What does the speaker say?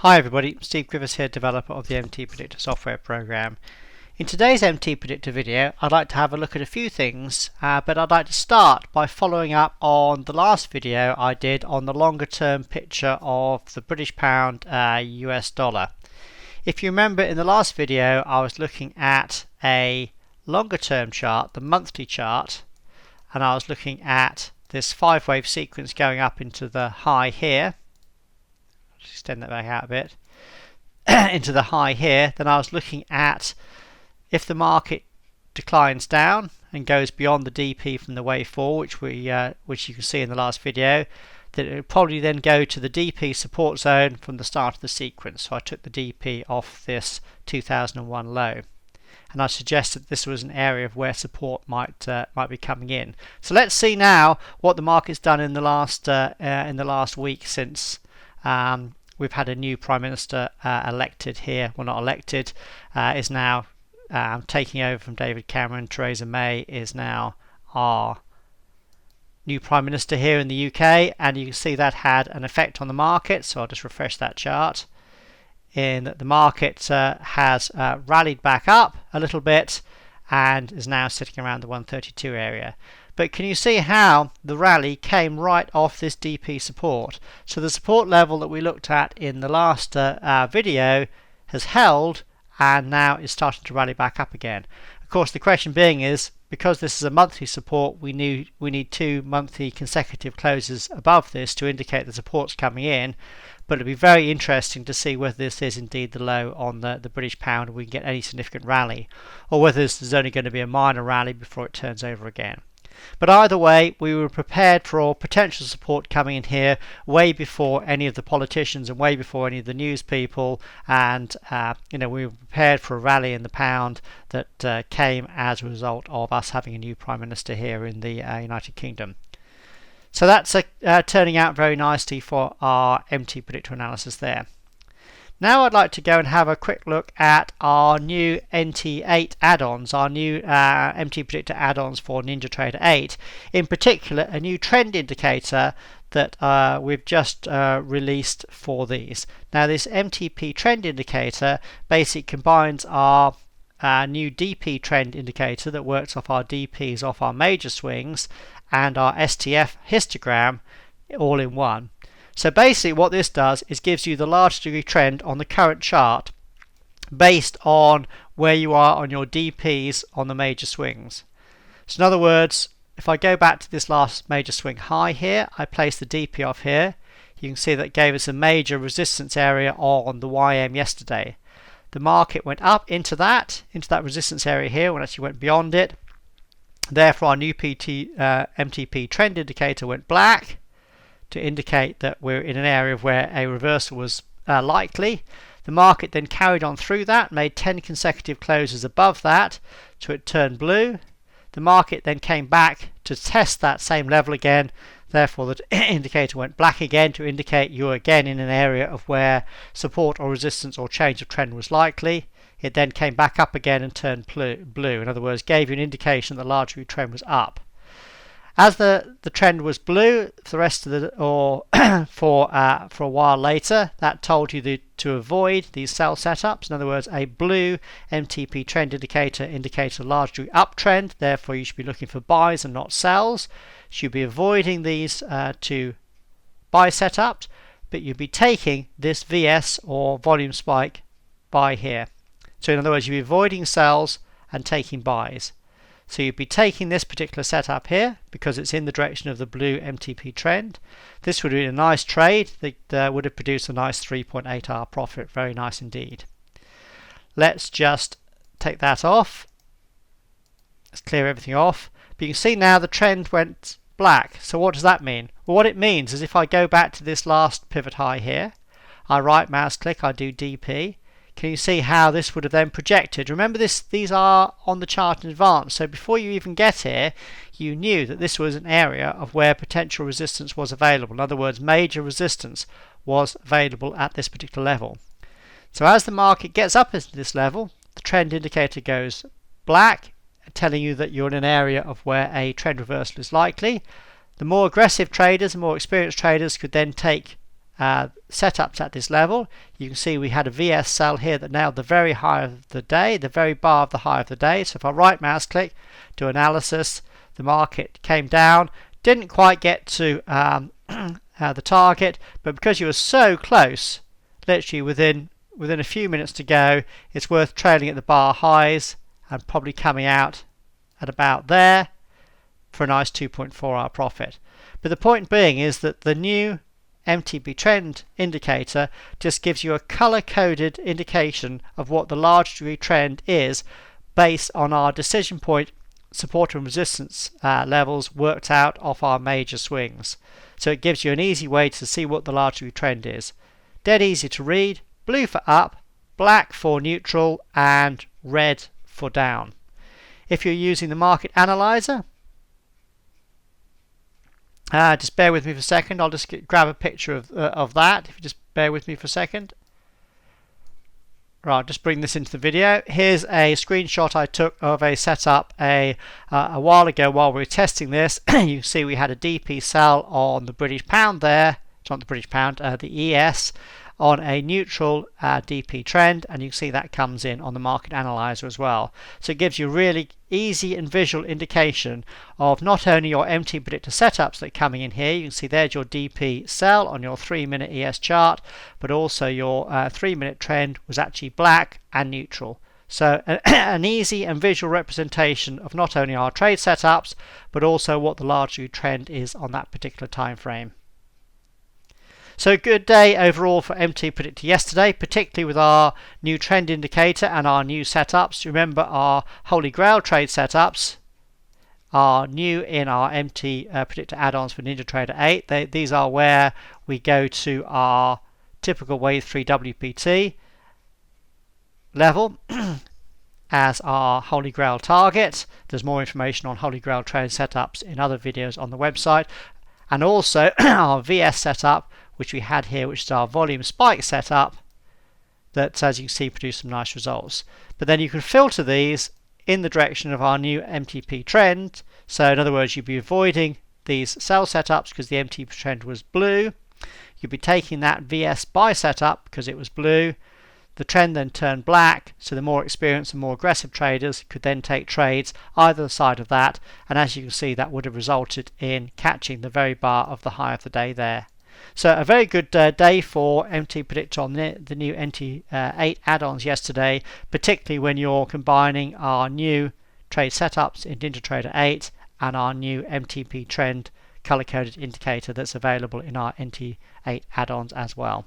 Hi everybody, Steve Griffiths here, developer of the MTPredictor software program. In today's MTPredictor video, I'd like to have a look at a few things, but I'd like to start by following up on the last video I did on the longer term picture of the British pound US dollar. If you remember, in the last video I was looking at a longer term chart, the monthly chart, and I was looking at this 5-wave sequence going up into the high here. Extend that back out a bit into the high here. Then I was looking at if the market declines down and goes beyond the DP from the wave 4, which you can see in the last video, that it would probably then go to the DP support zone from the start of the sequence. So I took the DP off this 2001 low, and I suggested this was an area of where support might be coming in. So let's see now what the market's done in the last week since we've had a new Prime Minister elected here. Well, not elected, is now taking over from David Cameron. Theresa May is now our new Prime Minister here in the UK, and you can see that had an effect on the market. So I'll just refresh that chart. In that the market has rallied back up a little bit and is now sitting around the 132 area. But can you see how the rally came right off this DP support? So the support level that we looked at in the last video has held and now is starting to rally back up again. Of course, the question being is, because this is a monthly support, we need 2 monthly consecutive closes above this to indicate the support's coming in. But it'll be very interesting to see whether this is indeed the low on the British pound and we can get any significant rally, or whether this is only going to be a minor rally before it turns over again. But either way, we were prepared for potential support coming in here way before any of the politicians and way before any of the news people, and we were prepared for a rally in the pound that came as a result of us having a new Prime Minister here in the United Kingdom. So that's turning out very nicely for our MTPredictor analysis there. Now I'd like to go and have a quick look at our new NT8 add-ons, our new MTPredictor add-ons for NinjaTrader 8. In particular, a new trend indicator that we've just released for these. Now this MTP trend indicator basically combines our new DP trend indicator that works off our DPs off our major swings and our STF histogram all in one. So basically what this does is gives you the large degree trend on the current chart based on where you are on your DPs on the major swings. So in other words, if I go back to this last major swing high here, I place the DP off here, you can see that gave us a major resistance area on the YM yesterday. The market went up into that resistance area here, when it actually went beyond it. Therefore our new MTP trend indicator went black, to indicate that we're in an area where a reversal was likely. The market then carried on through that, made 10 consecutive closes above that, so it turned blue. The market then came back to test that same level again, therefore the indicator went black again to indicate you're again in an area of where support or resistance or change of trend was likely. It then came back up again and turned blue. In other words, gave you an indication that the large trend was up. As the trend was blue for the rest of for a while later, that told you to avoid these sell setups. In other words, a blue MTP trend indicator indicates a largely uptrend. Therefore, you should be looking for buys and not sells. You should be avoiding these to buy setups, but you'd be taking this VS or volume spike buy here. So in other words, you'd be avoiding sells and taking buys. So you'd be taking this particular setup here because it's in the direction of the blue MTP trend. This would be a nice trade that would have produced a nice 3.8 hour profit. Very nice indeed. Let's just take that off. Let's clear everything off. But you can see now the trend went black. So what does that mean? Well, what it means is if I go back to this last pivot high here, I right mouse click, I do DP. Can you see how this would have then projected? Remember these are on the chart in advance, so before you even get here you knew that this was an area of where potential resistance was available. In other words, major resistance was available at this particular level. So as the market gets up into this level, the trend indicator goes black, telling you that you're in an area of where a trend reversal is likely. The more aggressive traders, the more experienced traders could then take setups at this level. You can see we had a VS sell here that nailed the very high of the day, the very bar of the high of the day. So if I right mouse click, do analysis, the market came down, didn't quite get to the target, but because you were so close, literally within a few minutes to go, it's worth trailing at the bar highs and probably coming out at about there for a nice 2.4 hour profit. But the point being is that the new MTP trend indicator just gives you a color-coded indication of what the large degree trend is based on our decision point support and resistance levels worked out off our major swings. So it gives you an easy way to see what the large degree trend is. Dead easy to read. Blue for up, black for neutral, and red for down. If you're using the market analyzer, just bear with me for a second. I'll just grab a picture of that. If you just bear with me for a second. Right, I'll just bring this into the video. Here's a screenshot I took of a setup a while ago while we were testing this. You can see we had a DP sell on the British pound there. It's not the British pound, the ES, on a neutral DP trend, and you can see that comes in on the market analyzer as well. So it gives you a really easy and visual indication of not only your MTPredictor setups that are coming in here. You can see there's your DP sell on your 3-minute ES chart, but also your 3-minute trend was actually black and neutral. So an easy and visual representation of not only our trade setups, but also what the large trend is on that particular time frame. So a good day overall for MTPredictor yesterday, particularly with our new trend indicator and our new setups. Remember, our Holy Grail trade setups are new in our MTPredictor add-ons for NinjaTrader 8. These are where we go to our typical Wave 3 WPT level as our Holy Grail target. There's more information on Holy Grail trade setups in other videos on the website. And also our VS setup, which we had here, which is our volume spike setup, that, as you can see, produced some nice results. But then you can filter these in the direction of our new MTP trend. So in other words, you'd be avoiding these sell setups because the MTP trend was blue. You'd be taking that VS buy setup because it was blue. The trend then turned black, so the more experienced and more aggressive traders could then take trades either side of that, and as you can see, that would have resulted in catching the very bar of the high of the day there. So a very good day for MTPredictor on the new NT8 add-ons yesterday, particularly when you're combining our new trade setups in NinjaTrader 8 and our new MTP trend color-coded indicator that's available in our NT8 add-ons as well.